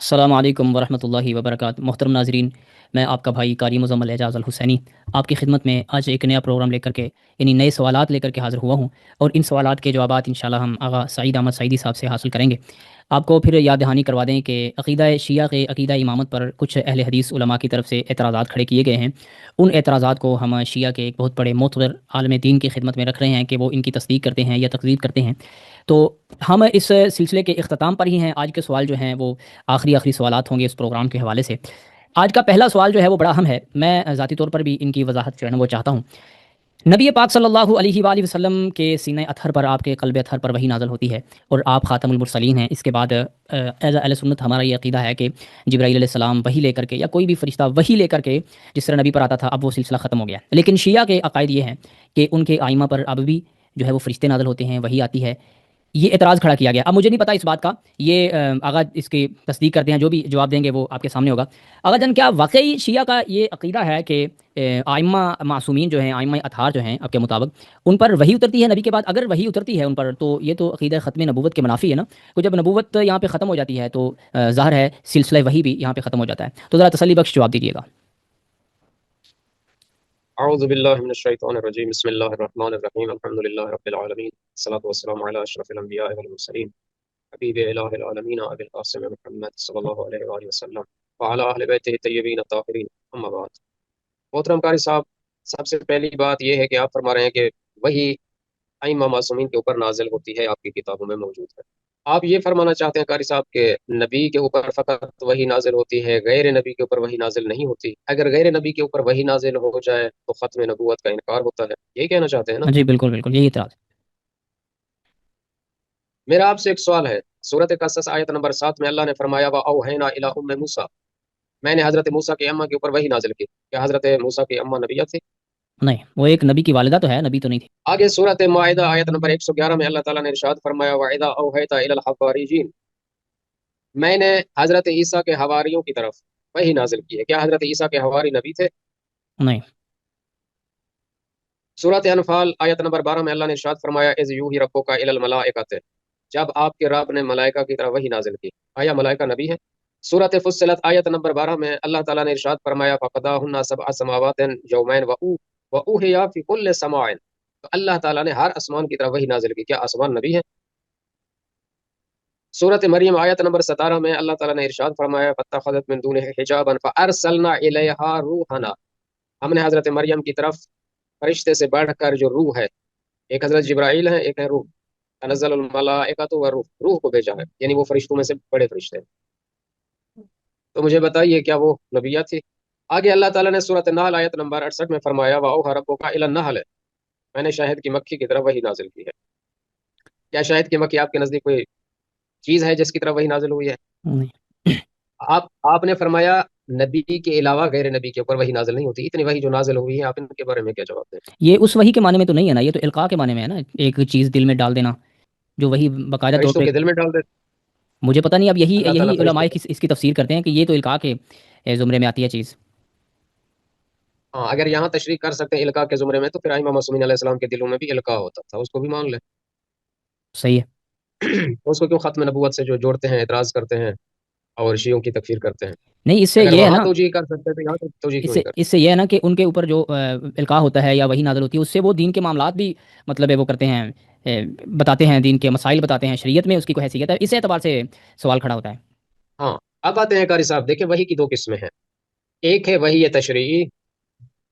अस्सलामु अलैकुम वरहमतुल्लाहि वबरकातुहू। मोहतरम नाज़रीन, मैं आपका भाई कारी मुज़म्मल एजाज़ अल हुसैनी आपकी खिदमत में आज एक नया प्रोग्राम लेकर के यानी नए सवालात लेकर के हाज़िर हुआ हूँ। और इन सवालात के जवाबात इंशाल्लाह हम आगा सईद अहमद सईदी साहब से हासिल करेंगे। आपको फिर याद दहानी करवा दें कि अक़ीदा शिया के अक़ीदा इमामत पर कुछ अहले हदीस उलमा की तरफ से एतराज़ात खड़े किए गए हैं। उन एतराज़ात को हम शिया के एक बहुत बड़े मोतबर आलम दीन की खिदमत में रख रहे हैं कि वो इनकी तस्दीक करते हैं या तकज़ीब करते हैं। तो हम इस सिलसिले के इख्तिताम पर ही हैं। आज के सवाल जो हैं वो आखिरी आखिरी सवालात होंगे इस प्रोग्राम के हवाले से। आज का पहला सवाल जो है वो बड़ा अहम है। मैं ज़ाती तौर पर भी इनकी वजाहत जो है ना वो चाहता हूँ। नबी पाक सल्लल्लाहु अलैहि वसल्लम के सीने अतहर पर, आपके क़ल्ब अतहर पर वही नाज़िल होती है और आप ख़ातमुल मुरसलीन हैं। इसके बाद एज़ अहले सुन्नत हमारा ये अक़ीदा है कि जिब्राईल अलैहिस्सलाम वही लेकर के या कोई भी फ़रिश्ता वही लेकर के जिस तरह नबी पर आता था, अब वो सिलसिला ख़त्म हो गया। लेकिन शिया के अक़ायद ये हैं कि उनके आइमा पर अब भी जो है वो फ़रिश्ते नाज़िल होते हैं, वही आती है। ये एतराज़ खड़ा किया गया। अब मुझे नहीं पता इस बात का, ये आगा इसकी तस्दीक करते हैं, जो भी जवाब देंगे वो आपके सामने होगा। आगा जन, क्या वाक़ई शिया का ये अक़ीदा है कि आइम्मा मासूमीन जो हैं, आइम्मा अतहार जो हैं आपके मुताबिक, उन पर वही उतरती है नबी के बाद? अगर वही उतरती है उन पर तो ये तो अक़ीदा ख़त्म नबूवत के मुनाफ़ी है ना। तो जब नबूवत यहाँ पे ख़त्म हो जाती है तो ज़ाहिर है सिलसिला वही भी यहाँ पे ख़त्म हो जाता है। तो ज़रा तसल्ली बख्श जवाब दीजिएगा। अऊज़ु बिल्लाहि मिनश शैतानिर रजीम बिस्मिल्लाहिर रहमानिर रहीम अल्हम्दुलिल्लाहि रब्बिल आलमीन अस्सलातु वस्सलामु अला अशरफिल अंबिया'i वल मुरसलीन हबीबि इलाहिल आलमीन अबिल क़ासिम मुहम्मद सल्लल्लाहु अलैहि व आलिहि वसल्लम व अला अहलि बैतिहि तय्यबीन ताहिरीन अम्मा बाद। मोहतरम कारी साहब, सबसे पहली बात यह है कि आप फरमा रहे हैं कि वही अइम्मा मासूमीन के ऊपर नाजिल होती है, आपकी किताबों में मौजूद है। आप ये फरमाना चाहते हैं कारी साहब के नबी के ऊपर फ़कत वही नाजिल होती है, गैर नबी के ऊपर वही नाजिल नहीं होती? अगर गैर नबी के ऊपर वही नाजिल हो जाए तो ख़त्म नबूवत का इनकार होता है, यही कहना चाहते हैं ना? हाँ जी, बिल्कुल बिल्कुल, यही एतराज़। मेरा आपसे एक सवाल है। सूरत कसस आयत नंबर 7 में अल्लाह ने फरमाया व औहैना इला उम्म मूसा, मैंने हजरत मूसा की अम्मा के ऊपर वही नाजिल की। क्या हजरत मूसा की अम्मा नबिया थी? नहीं, वो एक नबी की वालिदा तो है, नबी तो नहीं थी। आगे सूरत माइदा आयत नंबर 111 में अल्लाह ताला ने इरशाद फरमाया व इदा औहैता इलल हवारियीन, मैंने हजरत ईसा के हवारियों की तरफ वही नाजिल की है। क्या हजरत ईसा के हवारी नबी थे? नहीं। सूरत अनफाल आयत नंबर 12 में अल्लाह ने इरशाद फरमाया इज़ यूही रब्बुका इलल मलाइकत, जब आपके रब ने मलाइका की तरफ वही नाजिल की। आया मलाइका नबी है? सूरत फुस्सिलत आयत नंबर 12 में अल्लाह ताला ने इरशाद फरमाया फ़क़दाहुन्ना सबअ समावातिन यौमैन व ऊहिया फ़ी कुल्लि समाइन, तो अल्लाह ताला ने हर आसमान की तरफ वही नाजिल की। क्या आसमान नबी है? सूरत मरियम आयत नंबर 17 में अल्लाह ताला ने इरशाद फरमाया फत्तखज़त मिन दूनिही हिजाबन फ़अरसलना इलैहा रूहना, हमने हजरत मरियम की तरफ फरिश्ते से बढ़कर जो रूह है, एक हजरत जिब्राइल है, एक है रूह, तनज़्ज़लुल मलाइकतु व रूह, रूह को भेजा है, यानी वो फरिश्तों में से बड़े फरिश्ते हैं। तो मुझे बताइए क्या वो नबिया थी? आगे अल्लाह ताला ने सूरत नाल आयत नंबर 68 में फरमाया व औहा रब्बुका इलन नहल, मैंने शहद की मक्खी की तरफ वही नाजिल की है। क्या शहद की मक्खी आपके नजदीक कोई चीज है जिसकी तरफ वही नाजिल हुई है? नहीं, आपने फरमाया नबी के अलावा गैर नबी के ऊपर वही नाजिल नहीं होती, इतनी वही जो नाजिल हुई है, आप इनके बारे में क्या जवाब दें? ये उस वही के माने में तो नहीं है ना, ये तो इल्का के माने में है ना, एक चीज़ दिल में डाल देना, जो वही बाकायदा तौर फरिश्तों पे। के दिल में डाल दे? मुझे पता नहीं, अब यही अल्लाह ताला यही फरिश्तों उलमाए को, इसकी तफसीर करते हैं कि ये तो इल्का के ज़ुमरे में आती है चीज़। हाँ, अगर यहाँ तशरीह कर सकते हैं इल्का के जुमरे में, तो फिर इमाम मासूमीन अलैहिस्सलाम के दिलों में भी इल्का होता था, उसको भी मान ले। सही है। उसको क्यों खत्म नबूवत से जो जोड़ते हैं, एतराज करते हैं और शियों की तकफीर करते हैं? नहीं, इससे अगर ये है वहां ना, तौजीह कर सकते हैं तो यहाँ तौजीह क्यों इससे नहीं करते? इससे ये है ना कि उनके ऊपर जो इल्का होता है या वही नाज़िल होती है, उससे वो दीन के मामलात भी मतलब है वो करते हैं, बताते हैं, दीन के मसाइल बताते हैं, शरीयत में उसकी कोई हैसियत है, इस एतबार से सवाल खड़ा होता है। हाँ, अब आते हैं कारी साहब, देखिए वही की दो किस्में हैं। एक है वही तशरीई,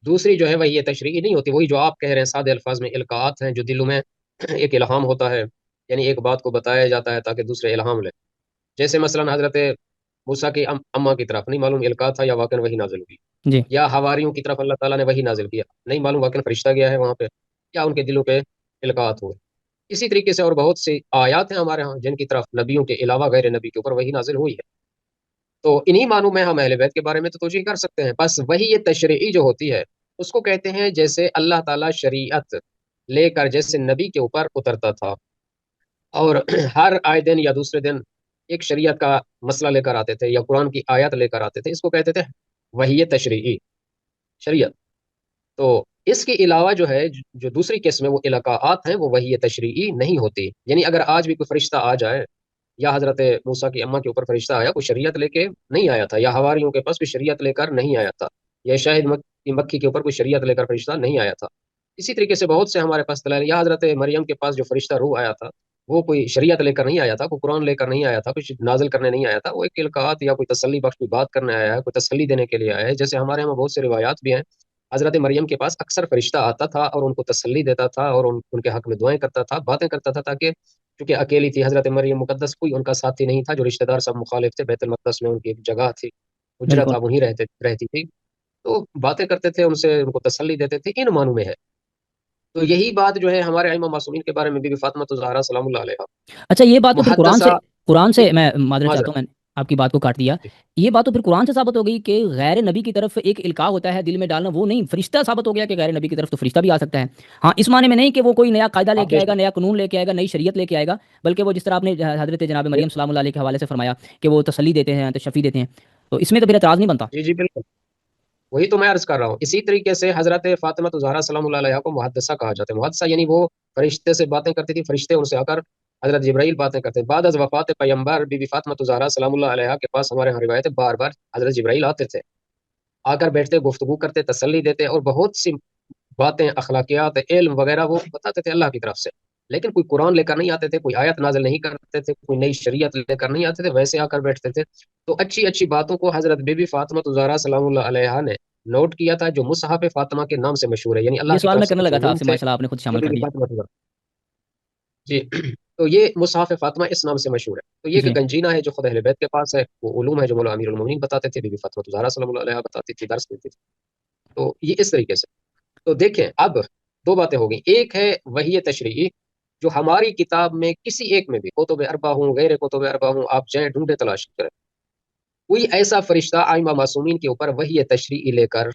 दूसरी जो है वही तशरीई नहीं होती, वही जो आप कह रहे हैं सादे अल्फाज में इल्कात हैं, जो दिलों में एक इल्हाम होता है, यानी एक बात को बताया जाता है ताकि दूसरे इल्हाम ले। जैसे मसलन हजरत मूसा की अम्मा की तरफ नहीं मालूम इल्का था या वाकई वही नाजिल हुई, जी। या हवारियों की तरफ अल्लाह ताला ने वही नाजिल किया, नहीं मालूम वाकई फरिश्ता गया है वहां पे, या उनके दिलों पे इल्कात हुए। इसी तरीके से और बहुत सी आयात हैं हमारे यहाँ जिनकी तरफ नबियों के अलावा गैर नबी के ऊपर वही नाजिल हुई है। तो इन्हीं मानों में हम अहले बैत के बारे में तो तोजीह कर सकते हैं। बस वही ये तशरीई जो होती है, उसको कहते हैं जैसे अल्लाह ताला शरीयत लेकर जैसे नबी के ऊपर उतरता था और हर आए दिन या दूसरे दिन एक शरीयत का मसला लेकर आते थे या कुरान की आयत लेकर आते थे, इसको कहते थे वही ये तशरीई शरीयत। तो इसके अलावा जो है जो दूसरी किस्म है वो इलाकात हैं, वो वही ये तशरीई नहीं होती। यानी अगर आज भी कोई फरिश्ता आ जाए या हज़रत मूसा की अम्मा के ऊपर फरिश्ता आया, कोई शरीयत लेके नहीं आया था, या हवारियों के पास कोई शरीयत लेकर नहीं आया था, या शायद मक्की के ऊपर कोई शरीयत लेकर फरिश्ता नहीं आया था। इसी तरीके से बहुत से हमारे पास दलाइल, या हज़रत मरियम के पास जो फरिश्ता रूह आया था, वो कोई शरीयत लेकर नहीं आया था, कोई कुरान लेकर नहीं आया था, कुछ नाजिल करने नहीं आया था, वो एक इल्कात या कोई तसल्ली बख्श कोई बात करने आया है, कोई तसल्ली देने के लिए आया है। जैसे हमारे यहाँ बहुत से रिवायात भी हैं, हज़रत मरियम के पास अक्सर फरिश्ता आता था और उनको तसल्ली देता था और उनके हक में दुआएं करता था, बातें करता था, ताकि क्योंकि अकेली थी हज़रत मरियम मुकद्दस, कोई उनका साथी नहीं था, जो रिश्तेदार सब मुखालिफ थे, बैतुल मक़दस में उनकी एक जगह थी, उजरा था, बिल्कुल। वहीं रहती थी। तो बातें करते थे उनसे, उनको तसल्ली देते थे, इन मानों में है। तो यही बात जो है हमारे इमाम मासूमीन के बारे में, बीबी फातिमा ज़हरा सलामुल्लाह अलैहा, अच्छा, ये बात तो फिर मुहद्दसा। कुरान जी, से मैं मादरत चाहता माजरत। हूँ, मैंने आपकी बात को काट दिया। जी ये बात तो फिर कुरान से साबित हो गई कि गैर नबी की तरफ एक इल्का होता है दिल में डालना, वो नहीं फरिश्ता साबित हो गया कि गैर नबी की तरफ तो फरिश्ता भी आ सकता है। हाँ, इस माने में नहीं कि वो कोई नया कायदा आप लेके आएगा, बेशक। नया कानून लेके आएगा, नई शरीयत लेके आएगा, बल्कि वो जिस तरह आपने हजरत जनाब मरियम सलामुल्लाह अलैहा के हवाले से फरमाया कि वो तसल्ली देते हैं, तो शफी देते हैं, तो इसमें तो फिर एतराज़ नहीं बनता। जी जी बिल्कुल, वही तो मैं अर्ज कर रहा हूँ। इसी तरीके से हजरत फातिमा ज़हरा सलामुल्लाह अलैहा को मुहद्दसा कहा जाता है। मुहद्दसा यानी वो फरिश्ते से बातें करती थी, फरिश्ते उनसे आकर हजरत जिब्राइल बातें करते हैं। बाद अज़ वफ़ात पैगम्बर बीबी फातिमा ज़हरा सलामुल्लाह अलैहा के पास, हमारे यहाँ रिवायत है, बार बार हजरत जिब्राइल आते थे, आकर बैठते, गुफ्तगू करते, तसल्ली देते, और बहुत सी बातें, अखलाकियात, इल्म वगैरह वो बताते थे अल्लाह की तरफ से। लेकिन कोई कुरान लेकर नहीं आते थे, कोई आयत नाज़िल नहीं करते थे, कोई नई शरीयत लेकर नहीं आते थे, वैसे आकर बैठते थे। तो अच्छी अच्छी बातों को हजरत बीबी फातिमा ज़हरा सलामुल्लाह अलैहा ने नोट किया था, जो मुसहफ फातिमा के नाम से मशहूर है, यानी ये अल्लाह की सवाल तरफ मैं से करने कुछ लगा था उलूम आपसे, थे, माशाल्लाह आपने खुद जो शामिल कर बीबी दिया। फातिमा ज़हरा। जी तो ये मुसहफ फातिमा इस नाम से मशहूर है। तो ये एक जी। गंजीना है जो खुद अहले बैत के पास है, वो उलूम है जो मौला अमीरुल मोमिनीन बताते थे, बीबी फातिमा ज़हरा सलामुल्लाह अलैहा बताती थी, दर्स देती थी। तो ये इस तरीके से। तो देखें, अब दो बातें हो गई। एक है वही तशरीई, जो हमारी किताब में किसी एक में भी, कुतुब अरबा हूँ, गैर कुतुब अरबा हूँ, आप जाएं ढूंढे तलाश करें, कोई ऐसा फरिश्ता आइमा मासूमीन के ऊपर वही तशरीई लेकर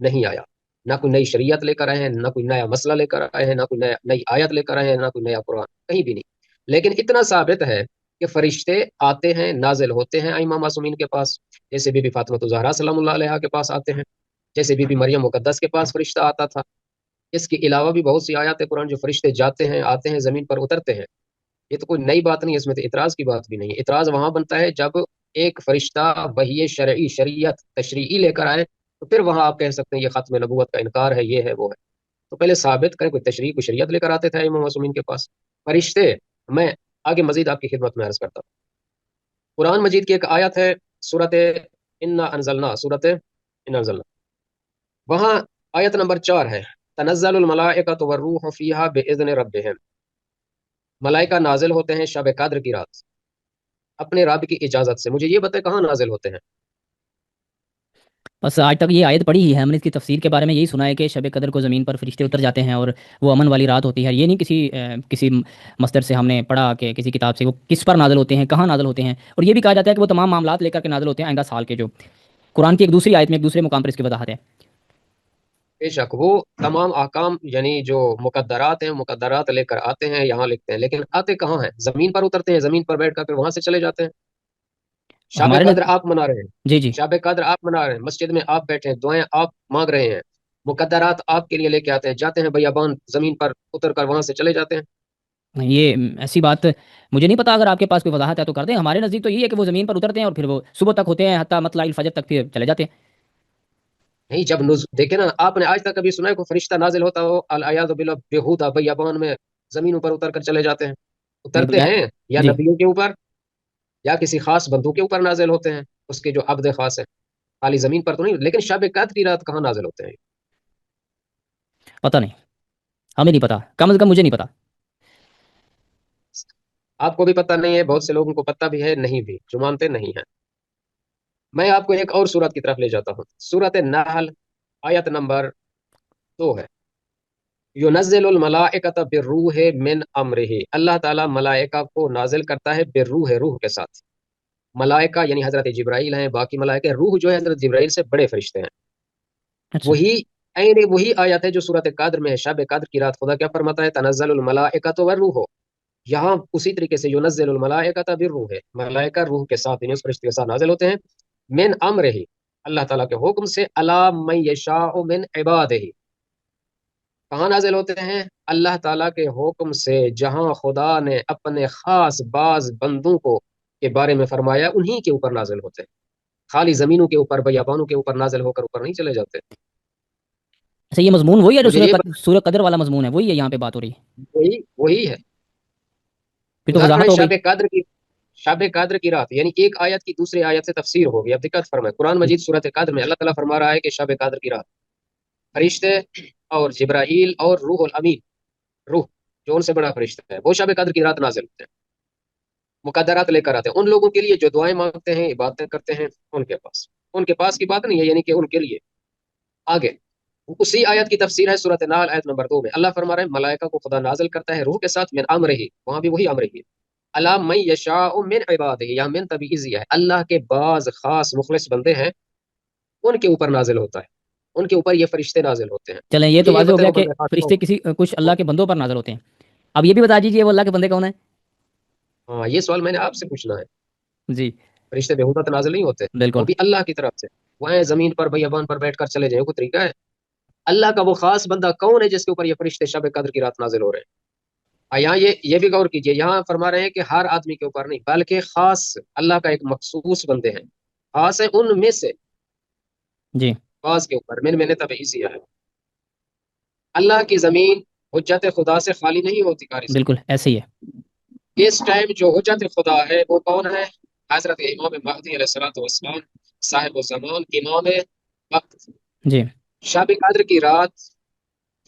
नहीं आया। ना कोई नई शरीयत लेकर आए हैं, ना कोई नया मसला लेकर आए हैं, ना कोई नया नई आयत लेकर आए हैं, ना कोई नया कुरान, कहीं भी नहीं। लेकिन इतना साबित है कि फरिश्ते आते हैं, नाजिल होते हैं आइमा मासूमीन के पास, जैसे बीबी फातिमा ज़हरा सलामुल्लाह अलैहा के पास आते हैं, जैसे बीबी मरियम मुकद्दस के पास फरिश्ता आता था। इसके अलावा भी बहुत सी आयत कुरान जो फरिश्ते जाते हैं, आते हैं, जमीन पर उतरते हैं। ये तो कोई नई बात नहीं है, इसमें तो इतराज की बात भी नहीं है। इतराज वहां बनता है जब एक फरिश्ता वही शरई शरीयत तशरीई लेकर आए, तो फिर वहां आप कह सकते हैं ये खत्म नबूवत का इनकार है, ये है वो है। तो पहले साबित करें, कोई तशरीई कोई शरीयत लेकर आते थे इमाम मासूमीन के पास फरिश्ते। मैं आगे मजीद आपकी खिदमत में अर्ज करता हूँ। कुरान मजीद की एक आयत है, सूरत इन्ना अनजलना, सूरत इन्ना अनजलना, वहाँ आयत नंबर 4 है, तनज़्ज़लुल मलाइकतु वर्रूहु फ़ीहा बिइज़्नि रब्बिहिम, मलाइका नाजिल होते हैं शब कद्र की रात अपने रब की इजाजत से। मुझे ये बताए कहाँ नाजिल होते हैं। बस आज तक ये आयत पढ़ी ही है हमने, इसकी तफसीर के बारे में यही सुना है कि शब कदर को ज़मीन पर फरिश्ते उतर जाते हैं और वो अमन वाली रात होती है। ये नहीं किसी मस्दर से हमने पढ़ा कि किसी किताब से वो किस पर नाज़िल होते हैं, कहाँ नाज़िल होते हैं। और ये भी कहा जाता है कि वो तमाम मामलात लेकर के नाज़िल होते हैं आइंदा साल के, जो कुरान की एक दूसरी आयत में एक दूसरे मुकाम पर इसकी वजाहत है। बेशक वो तमाम अहकाम, यानी जो मुकद्दरात हैं, मुकद्दरात लेकर आते हैं, यहाँ लिखते हैं, लेकिन आते कहाँ हैं? जमीन पर उतरते हैं, जमीन पर बैठ कर फिर वहां से चले जाते हैं। शाब हमारे कद्र नज़ आप मना रहे हैं, जी जी। शाब कद्र आप मना रहे हैं, मस्जिद में आप बैठे हैं, दुआएं आप मांग रहे हैं, मुकद्दरात आपके लिए लेके आते हैं, जाते हैं बयाबान, जमीन पर उतर कर वहां से चले जाते हैं। ये ऐसी बात मुझे नहीं पता, अगर आपके पास कोई वजाहत है तो कर दें। हमारे नज़दीक तो यही है कि वो ज़मीन पर उतरते हैं और फिर वो सुबह तक होते हैं, हत्ता मतलाइल फजर तक, फिर चले जाते हैं। नहीं, जब देखे ना आपने आज तक कभी सुना है कोई फरिश्ता नाजिल होता हो अल अयाज़ु बिल्लाह बेहुदा बयाबान में जमीन पर उतर कर चले जाते हैं? नहीं तो उतरते मैं हैं या जी, नबियों के ऊपर या किसी खास बंदू के ऊपर नाजिल होते हैं, उसके जो अब्द खास है, खाली जमीन पर तो नहीं। लेकिन शब कद्र की रात कहाँ नाजिल होते हैं? पता नहीं, हमें नहीं पता, कम से कम मुझे नहीं पता। आपको भी पता नहीं है, बहुत से लोगों को पता भी है, नहीं भी, जो मानते नहीं है। मैं आपको एक और सूरत की तरफ ले जाता हूँ, सूरत नहल, आयत नंबर 2 है, युनज़्ज़िलुल मलाइकता बिर्रूहि मिन अम्रिही, अल्लाह ताला मलाइका को नाजिल करता है बिर्रूह, रूह के साथ। मलाइका यानी हजरत जिब्राइल हैं, बाकी मलाइका, रूह जो है हजरत जिब्राइल से बड़े फरिश्ते हैं। अच्छा। वही ऐन वही आयत है जो सूरत कद्र में है, शब कद्र की रात खुदा क्या फरमाता है, तनज़्ज़लुल मलाइकतु वर्रूह। यहाँ उसी तरीके से युनज़्ज़िलुल मलाइकता बिर्रूह, मलाइका रूह के साथ, यानी उस फरिश्ते के साथ नाजिल होते हैं, मिन अम्रिही, अल्लाह ताला के हुक्म से, अला मन यशाउ मिन इबादिही, कहाँ नाजिल होते हैं? अल्लाह ताला के हुक्म से, जहां खुदा ने अपने खास बाज बंदों को के बारे में फरमाया उन्हीं के ऊपर नाजिल होते हैं, खाली ज़मीनों के ऊपर, बयाबानों के ऊपर नाजिल होकर ऊपर नहीं चले जाते। अच्छा, ये मजमून वही है जो मुझे ये बता, सूरह कदर वाला मजमून है, वही है यहाँ पे बात हो रही है? वही वही है। फिर तो उदाहरण वजाहत है हो गई। शब कद्र की रात, यानी एक आयत की दूसरी आयत से तफसीर होगी। अब दिक्कत फरमाए, कुरान जी मजीद सूरत कद्र में अल्लाह ताला फरमा रहा है कि शब कद्र की रात फरिश्ते और जिब्राइल और रूहुल अमीन, रूह जो उनसे बड़ा फरिश्ता है, वो शब कद्र की रात नाजिल होते हैं, मुकद्दरात लेकर आते हैं उन लोगों के लिए जो दुआएं मांगते हैं, इबादतें करते हैं। उनके पास की बात नहीं है, यानी कि उनके लिए। आगे उसी आयत की तफसीर है सूरत नाल आयत नंबर 2 में, अल्लाह फरमा रहे हैं मलाइका को खुदा नाजिल करता है रूह के साथ, मिन अमरिही, वहां भी वही अमर ही है, अला मई यशाउ मिन इबादिही, यहाँ मिन तबीज़िया है, अल्लाह के बाज खास मुखलिस बंदे हैं उनके ऊपर नाजिल होता है, उनके ऊपर ये फरिश्ते नाजिल होते हैं। चलें, ये तो मुझे ये वाज़ेह हो बताओ गया कि बंदे खासियों। फरिश्ते किसी कुछ अल्लाह के बंदों पर नाज़िल होते हैं। अब ये भी बता दीजिए वो अल्लाह के बंदे कौन है? हाँ, ये सवाल मैंने आपसे पूछना है। जी फरिश्ते बेहुदा तो नाजिल नहीं होते, वो बिल्कुल। भी अल्लाह की तरफ से। वह जमीन पर बयाबान पर बैठ कर चले जाए, कोई तरीका है? अल्लाह का वो खास बंदा कौन है जिसके ऊपर ये फरिश्ते शब कद्र की रात नाजिल हो रहे हैं? यहाँ ये भी गौर कीजिए, यहाँ फरमा रहे हैं कि हर आदमी के ऊपर नहीं, बल्कि खास अल्लाह का एक मखसूस बंदे हैं, खास है उनमें से जी बाज के ऊपर। मैंने तब इसिया है, अल्लाह की जमीन हुज्जत खुदा से खाली नहीं होती कारी से। बिल्कुल ऐसे ही है। इस टाइम जो हुज्जत खुदा है वो कौन है? हजरत इमाम महदी अलैहिस्सलातु वस्सलाम, साहिब ज़मान, इमाम वक्त। जी शब कद्र की रात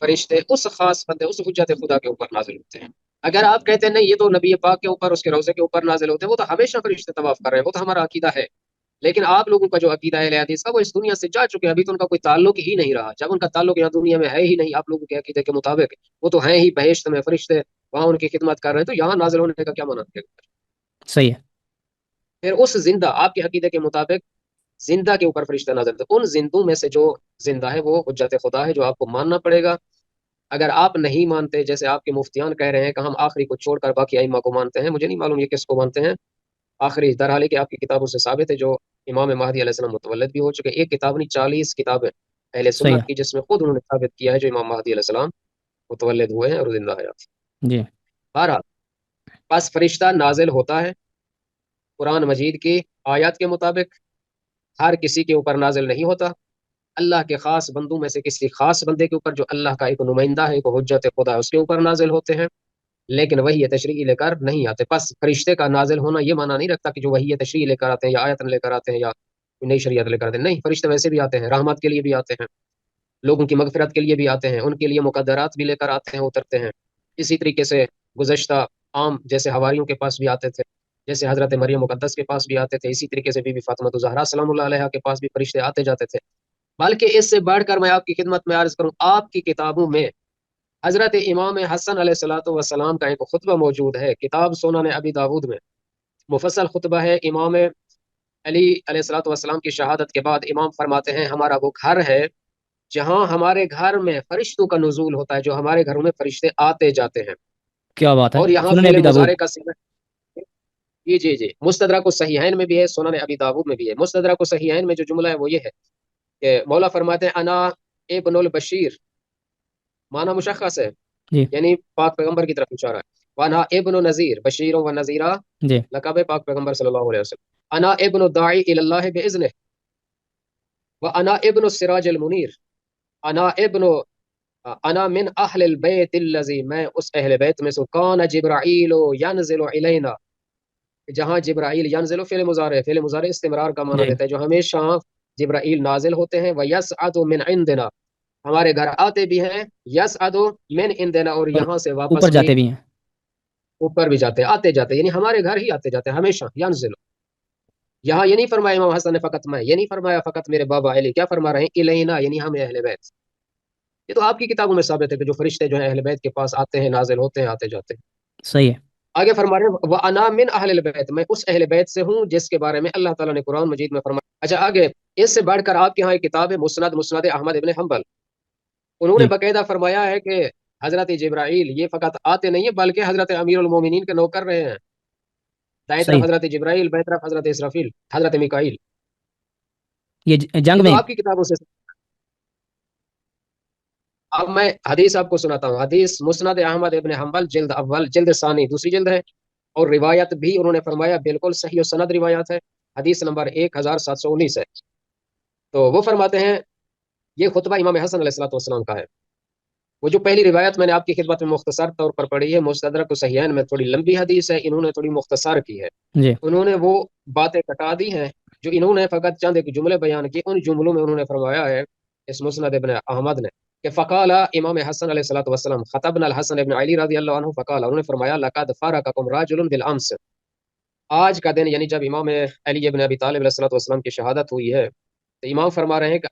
फरिश्ते उस खास बंदे, उस हुज्जत खुदा के ऊपर नाजिल होते हैं। अगर आप कहते हैं नहीं ये तो नबी पाक के ऊपर, उसके रोजे के ऊपर नाजिल होते हैं, वो तो हमेशा फरिश्ते तवाफ कर रहे हैं, वो तो हमारा अकीदा है। लेकिन आप लोगों का जो अकीदा है अहले हदीस का, वो इस दुनिया से जा चुके हैं, अभी तो उनका कोई ताल्लुक ही नहीं रहा। जब उनका ताल्लुक यहाँ दुनिया में है ही नहीं आप लोगों के अकीदे के मुताबिक, वो तो हैं ही बहिश्त में फरिश्ते, वहां उनकी खिदमत कर रहे हैं, तो यहाँ नाजिल होने का क्या माना है? सही है। फिर उस जिंदा, आपके अकीदे के मुताबिक जिंदा के ऊपर फरिश्ता नाजिल, तो उन जिंदों में से जो जिंदा है वो हुज्जत खुदा है, जो आपको मानना पड़ेगा। अगर आप नहीं मानते, जैसे आपके मुफ्तियान कह रहे हैं कि हम आखिरी को छोड़कर बाकी अइम्मा को मानते हैं, मुझे नहीं मालूम ये किसको मानते हैं आखिरी, दरहाल कि आपकी किताबों से साबित है जो इमाम महदी अलैहिस्सलाम मुतवल्लिद भी हो चुके। एक किताब नहीं, 40 किताबें अहले सही सुन्नत है। की, जिसमें खुद उन्होंने साबित किया है जो इमाम महदी अलैहिस्सलाम मुतवल्लिद हुए हैं और जिंदा हयात। जी बहरहाल, बस फरिश्ता नाजिल होता है कुरान मजीद की आयत के मुताबिक, हर किसी के ऊपर नाजिल नहीं होता। अल्लाह के खास बंदों में से किसी खास बंदे के ऊपर, जो अल्लाह का एक नुमाइंदा है, एक हुज्जत खुदा है, उसके ऊपर नाजिल होते हैं। लेकिन वही तशरीह लेकर नहीं आते। बस फरिश्ते का नाजिल होना ये माना नहीं रखता कि जो वही तशरीह लेकर आते हैं या आयतन लेकर आते हैं या कोई नई शरीयत लेकर आते हैं। नहीं, फरिश्ते वैसे भी आते हैं, रहमत के लिए भी आते हैं, लोगों की मगफिरत के लिए भी आते हैं, उनके लिए मुकद्दरात भी लेकर आते हैं, उतरते हैं। इसी तरीके से गुज़श्ता आम जैसे हवारियों के पास भी आते थे, जैसे हज़रत मरियम मुक़द्दस के पास भी आते थे, इसी तरीके से बीबी फातिमा ज़हरा सलामुल्लाह अलैहा के पास भी फरिश्ते आते जाते थे। बल्कि इससे बढ़कर मैं आपकी खिदमत में अर्ज करूँ, आपकी किताबों में हजरत इमाम हसन अलैहिस्सलातु वस्सलाम का एक खुतबा मौजूद है, किताब सुनन अबी दाऊद में मुफस्सल खुतबा है। इमाम अली अलैहिस्सलातु वस्सलाम की शहादत के बाद इमाम फरमाते हैं हमारा वो घर है जहाँ हमारे घर में फरिश्तों का नुजूल होता है, जो हमारे घरों में फरिश्ते आते जाते हैं। क्या बात है, और यहाँ सुनन फेल अबी दाऊद। मुजारे का सीगा, जी मुस्तदरक को सहीहैन में भी है, सुनन अबी दाऊद में भी है। मुस्तदरक को सहीहैन में जो जुमला है वो ये है कि मौला फरमाते हैं अना इब्नुल बशीर, माना मुशख्खस है, जी यानी पाक पैगंबर की तरफ इशारा है। वाना इब्नु नज़ीर, बशीर व नज़ीरा जी लक़ब है पाक पैगंबर सल्लल्लाहु अलैहि वसल्लम। अना इब्नु दाई इलल्लाह बिइज़्निह व अना इब्नु सिराजिल मुनीर, अना इब्नु अना मिन अहलिल बैत अल्लज़ी, मैं उस अहले बैत में से, कान जिब्राईल यनज़िलु इलैना, जहाँ जिब्राईल यनज़िलु फ़िल मुज़ारे इस्तिमरार का माना जी। देता है, जो हमेशा जिब्राईल नाजिल होते हैं। व यसअदु मिन इंदिना, हमारे घर आते भी हैं, यसअदु मिन इंदिना, और और यहाँ से वापस ऊपर भी जाते भी हैं। ऊपर भी जाते हैं, आते जाते हैं, यानी हमारे घर ही आते जाते हैं हमेशा, यनज़िलु। यहाँ ये नहीं फरमाया इमाम हसन ने फकत मैं, ये नहीं फरमाया फकत मेरे बाबा अली, क्या फरमा रहे हैं? इलैना, यानी हमें अहले बैत। ये तो आपकी किताबों में साबित है कि जो फरिश्ते जो है अहले बैत के पास आते हैं, नाजिल होते हैं, आते जाते हैं। सही है। आगे फरमा रहे हैं व अना मिन अहलिल बैत, मैं उस अहले बैत से हूँ जिसके बारे में अल्लाह ताला ने कुरान मजीद में फरमाया। अच्छा, आगे इससे बढ़कर आपके यहाँ एक किताब है मुस्नद अहमद इब्न हंबल, उन्होंने जी बकायदा फरमाया है कि हजरत जिब्राइल ये फकत आते नहीं है, बल्कि हजरत अमीरुल मोमिनीन के नौकर रहे हैं। दाएं सही तरफ है। हजरत जिब्राइल, बाएं तरफ हजरत इसराफील, हजरत मिकाइल। ये जंग ये तो में। आपकी किताबों से। अब मैं हदीस आपको सुनाता हूँ, हदीस मुस्नद अहमद इब्न हंबल जिल्द अव्वल, जिल्द सानी, दूसरी जिल्द है, اور روایت بھی انہوں نے فرمایا بالکل صحیح و سند روایت ہے، حدیث نمبر 1719 ہے۔ تو وہ فرماتے ہیں، یہ خطبہ امام حسن علیہ الصلوۃ والسلام کا ہے۔ وہ جو پہلی روایت میں نے آپ کی خدمت میں مختصر طور پر پڑھی ہے، مستدرک صحیحین میں تھوڑی لمبی حدیث ہے، انہوں نے تھوڑی مختصر کی ہے، جی انہوں نے وہ باتیں کٹا دی ہیں جو انہوں نے فقط چند ایک جملے بیان کیے۔ ان جملوں میں انہوں نے فرمایا ہے اس مسند ابن احمد نے کہ فقال امام حسن علیہ الصلوۃ والسلام خطبنا الحسن ابن علی رضی اللہ عنہ فقال، انہوں نے فرمایا لقد فارقکم راجل بالامس، آج کا دن یعنی جب امام علی ابن ابی طالب علیہ الصلوۃ والسلام کی شہادت ہوئی ہے، تو امام فرما رہے ہیں کہ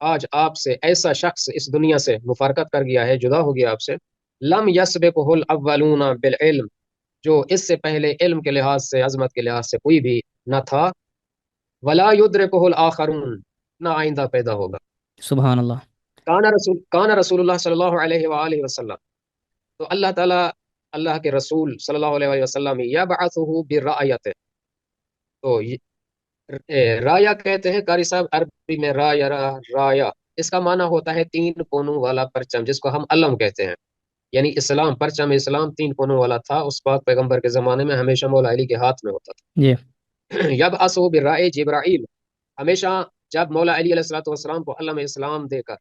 آج آپ سے ایسا شخص اس دنیا سے مفارقت کر گیا ہے، جدا ہو گیا آپ سے، لم یسبقہ الاولون بالعلم، جو اس سے پہلے علم کے لحاظ سے، عظمت کے لحاظ سے کوئی بھی نہ تھا، ولا یدرکہ الاخرون، نہ آئندہ پیدا ہوگا۔ سبحان اللہ۔ کان رسول اللہ صلی اللہ علیہ وآلہ وسلم، تو اللہ تعالیٰ، اللہ کے رسول صلی اللہ علیہ وآلہ وسلم یبعثہ بررایت، تو رایا کہتے ہیں قاری صاحب عربی میں، رایا اس کا معنی ہوتا ہے تین کونوں والا پرچم، جس کو ہم علم کہتے ہیں، یعنی اسلام، پرچم اسلام تین کونوں والا تھا اس پاک پیغمبر کے زمانے میں، ہمیشہ مولا علی کے ہاتھ میں ہوتا جی تھا۔ یبعثہ بررائے جبرائیل، ہمیشہ جب مولا علی علیہ الصلوۃ والسلام کو علم اسلام دے کر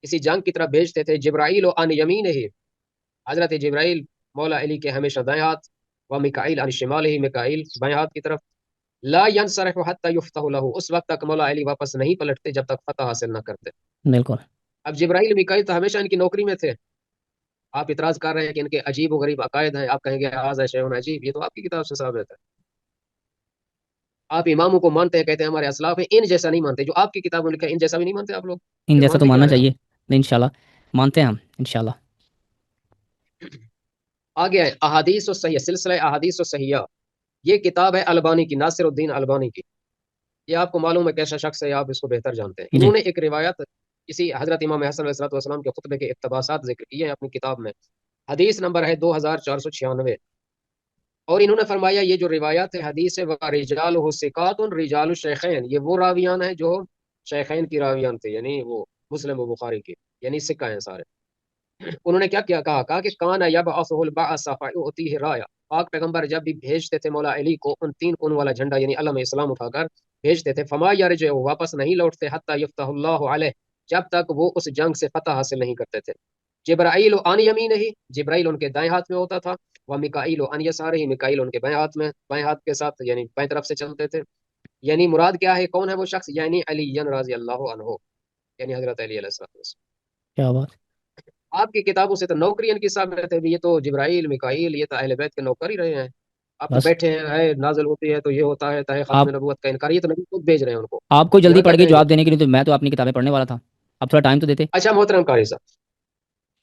کسی جنگ کی طرف بھیجتے تھے، جبرائیل و عن یمینہ، حضرت جبرائیل مولا علی کے ہمیشہ دائیں ہاتھ، و میکائیل عن شمالہ، میکائیل بائیں ہاتھ کی طرف، لا ينصرف حتى يفتح له، اس وقت تک مولا علی واپس نہیں پلٹتے جب تک فتح حاصل نہ کرتے۔ بالکل۔ اب جبرائیل میکائیل تو ہمیشہ ان کی نوکری میں تھے، آپ اعتراض کر رہے ہیں کہ ان کے عجیب و غریب عقائد ہیں، آپ کہیں گے ھذا شیء عجیب، یہ تو آپ کی کتاب سے ثابت ہے۔ آپ اماموں کو مانتے ہیں، کہتے ہیں ہمارے اسلاف ہیں، ان جیسا نہیں مانتے، جو آپ کی کتاب میں لکھا ہے ان جیسا بھی نہیں مانتے آپ لوگ، ان پھر جیسا تو مانتے کیا ماننا ہے آپ؟ چاہیے، انشاءاللہ مانتے ہیں ہم انشاءاللہ۔ آگے ہے احادیث و صحیح، سلسلہ احادیث و صحیحہ، یہ کتاب ہے البانی کی، ناصر الدین البانی کی، یہ آپ کو معلوم ہے کیسا شخص ہے، آپ اس کو بہتر جانتے ہیں۔ جی انہوں نے ایک روایت کسی حضرت امام حسن علیہ الصلوۃ والسلام کے خطبے کے اقتباسات ذکر کیے ہیں اپنی کتاب میں، حدیث نمبر ہے 2496، اور انہوں نے فرمایا یہ جو روایت ہے حدیث ہے، رجالہ ثقات رجال الشیخین، یہ وہ راویان ہیں جو شیخین کی راویان تھے، یعنی وہ مسلم و بخاری کی، یعنی ثقہ ہیں سارے۔ انہوں نے کیا کہا کہ کان یبعثہ البعث فیؤتیہ رایا، پاک پیغمبر جب بھی بھیجتے تھے مولا علی کو ان تین کون والا جھنڈا یعنی علم اسلام اٹھا کر بھیجتے تھے، فما یرجع، واپس نہیں لوٹتے، حتی یفتح اللہ علیہ، جب تک وہ اس جنگ سے فتح حاصل نہیں کرتے تھے۔ جبرائیل عن یمینہ، جبرائیل ان کے دائیں ہاتھ میں ہوتا تھا، و میکائیل عن یسارہ، میکائیل ان کے بائیں ہاتھ میں، بائیں ہاتھ کے ساتھ یعنی بائیں طرف سے چلتے تھے۔ یعنی مراد کیا ہے، کون ہے وہ شخص، یعنی علی رضی اللہ عنہ، یعنی حضرت علی علیہ السلام۔ کیا بات۔ آپ کی کتابوں سے تو نوکری ان کی ثابت ہے، یہ تو جبرائیل میکائیل یہ تو اہل بیت کے نوکر ہی رہے ہیں، آپ تو بس بیٹھے ہیں، ہے نازل ہوتی ہے تو یہ ہوتا ہے، تاہے ختم آپ نبوت کا انکار، یہ تو نبی خود بھیج رہے ہیں ان کو، آپ کو یہ جلدی نہ پڑھ کے کہتے ہیں یہ۔ جواب دینے کے لیے تو میں تو اپنی کتابیں پڑھنے والا تھا، اب تھوڑا ٹائم تو دیتے۔ اچھا محترم قاری صاحب،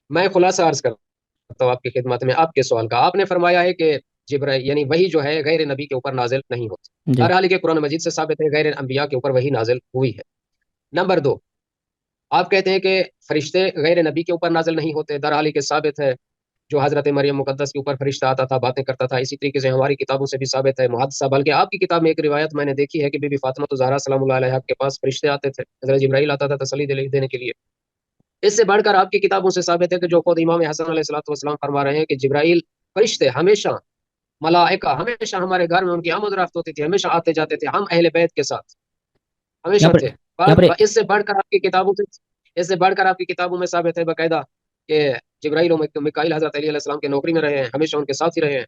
میں خلاصہ عرض کرتا ہوں آپ کی خدمت میں آپ کے سوال کا، آپ نے فرمایا ہے کہ جبرائیل یعنی وہی جو ہے غیر نبی کے اوپر نازل نہیں ہوتی، جی ہر حال کہ قرآن مجید سے ثابت ہے غیر انبیاء کے اوپر وہی نازل ہوئی ہے۔ نمبر دو، آپ کہتے ہیں کہ فرشتے غیر نبی کے اوپر نازل نہیں ہوتے، در حال کہ ثابت ہے جو حضرت مریم مقدس کے اوپر فرشتہ آتا تھا، باتیں کرتا تھا، اسی طریقے سے ہماری کتابوں سے بھی ثابت ہے محادثہ، بلکہ آپ کی کتاب میں ایک روایت میں نے دیکھی ہے کہ بی بی فاطمہ الزہرا سلام اللہ علیہا کے پاس فرشتے آتے تھے، حضرت جبرائیل آتا تھا تسلی دینے کے لیے۔ اس سے بڑھ کر آپ کی کتابوں سے ثابت ہے کہ جو خود امام حسن علیہ الصلوۃ والسلام فرما رہے ہیں کہ جبرائیل فرشتے ہمیشہ، ملائکہ ہمیشہ ہمارے گھر میں ان کی آمد رفت ہوتی تھی، ہمیشہ آتے جاتے تھے، ہم اہل بیت کے ساتھ یہاں ہمیشہ پر تھے۔ یہاں پر اس سے بڑھ کر آپ کی کتابوں سے، اس سے بڑھ کر آپ کی کتابوں میں ثابت ہے باقاعدہ کہ جبرائیل و میکائیل حضرت علی علیہ السلام کے نوکری میں رہے ہیں، ہمیشہ ان کے ساتھ ہی رہے ہیں۔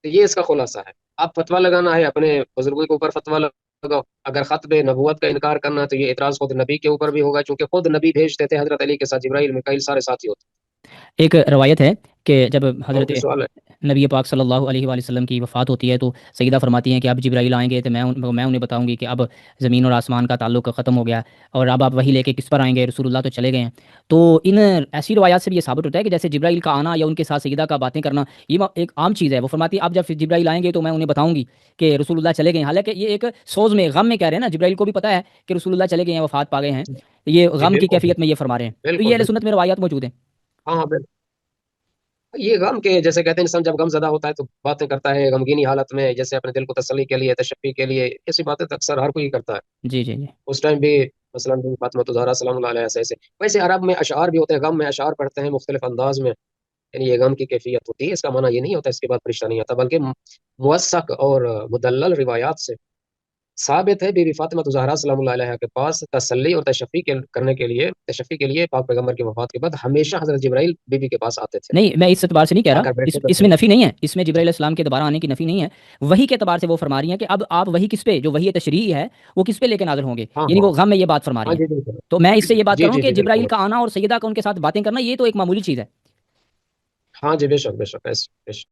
تو یہ اس کا خلاصہ ہے، آپ فتویٰ لگانا ہے اپنے بزرگوں کے اوپر فتویٰ لگاؤ، اگر ختم نبوت کا انکار کرنا ہے تو یہ اعتراض خود نبی کے اوپر بھی ہوگا، چونکہ خود نبی بھیجتے تھے حضرت علی کے ساتھ، جبرائیل میکائیل سارے ساتھی ہوتے ایک روایت ہے کہ جب ہیں۔ اور حضرت کوئی سوال ہے؟ نبی پاک صلی اللہ علیہ وآلہ وسلم کی وفات ہوتی ہے تو سیدہ فرماتی ہیں کہ اب جبرائیل آئیں گے تو میں انہیں بتاؤں گی کہ اب زمین اور آسمان کا تعلق ختم ہو گیا ہے، اور اب آپ وہی لے کے کس پر آئیں گے، رسول اللہ تو چلے گئے ہیں۔ تو ان ایسی روایات سے بھی یہ ثابت ہوتا ہے کہ جیسے جبرائیل کا آنا یا ان کے ساتھ سیدہ کا باتیں کرنا یہ ایک عام چیز ہے۔ وہ فرماتی ہے اب جب جبرائیل آئیں گے تو میں انہیں بتاؤں گی کہ رسول اللہ چلے گئے ہیں، حالانکہ یہ ایک سوز میں، غم میں کہہ رہے ہیں نا، جبرائیل کو بھی پتہ ہے کہ رسول اللہ چلے گئے ہیں، وفات پا گئے ہیں، یہ جی غم کی بالکل کیفیت میں یہ فرما رہے ہیں۔ تو یہ بالکل اہل بالکل، سنت میں روایات موجود ہیں۔ ہاں ہاں بالکل، یہ غم کے جیسے کہتے ہیں انسان جب غم زدہ ہوتا ہے تو باتیں کرتا ہے غمگینی حالت میں، جیسے اپنے دل کو تسلی کے لیے، تشفی کے لیے، ایسی باتیں تو اکثر ہر کوئی کرتا ہے جی جی جی اس ٹائم بھی۔ مثلاً فاطمہ الزہرا سلام اللہ علیہ ایسے ایسے، ویسے عرب میں اشعار بھی ہوتے ہیں، غم میں اشعار پڑھتے ہیں مختلف انداز میں، یعنی یہ غم کی کیفیت ہوتی ہے، اس کا معنی یہ نہیں ہوتا اس کے بعد فرشتہ نہیں آتا، بلکہ موثق اور مدلل روایات سے ثابت ہے بی بی فاطمہ زہرا سلام اللہ علیہ کے پاس تسلی اور تشفی کے لیے پاک پیغمبر کی وفات کے بعد ہمیشہ حضرت جبرائیل بی بی کے پاس آتے تھے، نہیں، میں اس اعتبار سے نہیں کہہ آ رہا، کر بیٹھتے اس تھے۔ میں نفی نہیں ہے، اس میں جبرائیل علیہ السلام کے دوبارہ آنے کی نفی نہیں ہے، وحی کے اعتبار سے وہ فرما رہی ہیں کہ اب آپ وحی کس پہ، جو وحی تشریعی ہے وہ کس پہ لے کے نازل ہوں گے، ہاں یعنی ہاں وہ غم میں یہ بات فرما ہاں رہی ہیں۔ جی بالکل، تو میں اس سے یہ بات جی کر رہا ہوں جی کہ جی جبرائیل بالکل، کا آنا اور سیدہ کا ان کے ساتھ باتیں کرنا یہ تو ایک معمولی چیز ہے۔ ہاں جی بے شک بے شک، ایسے بے شک۔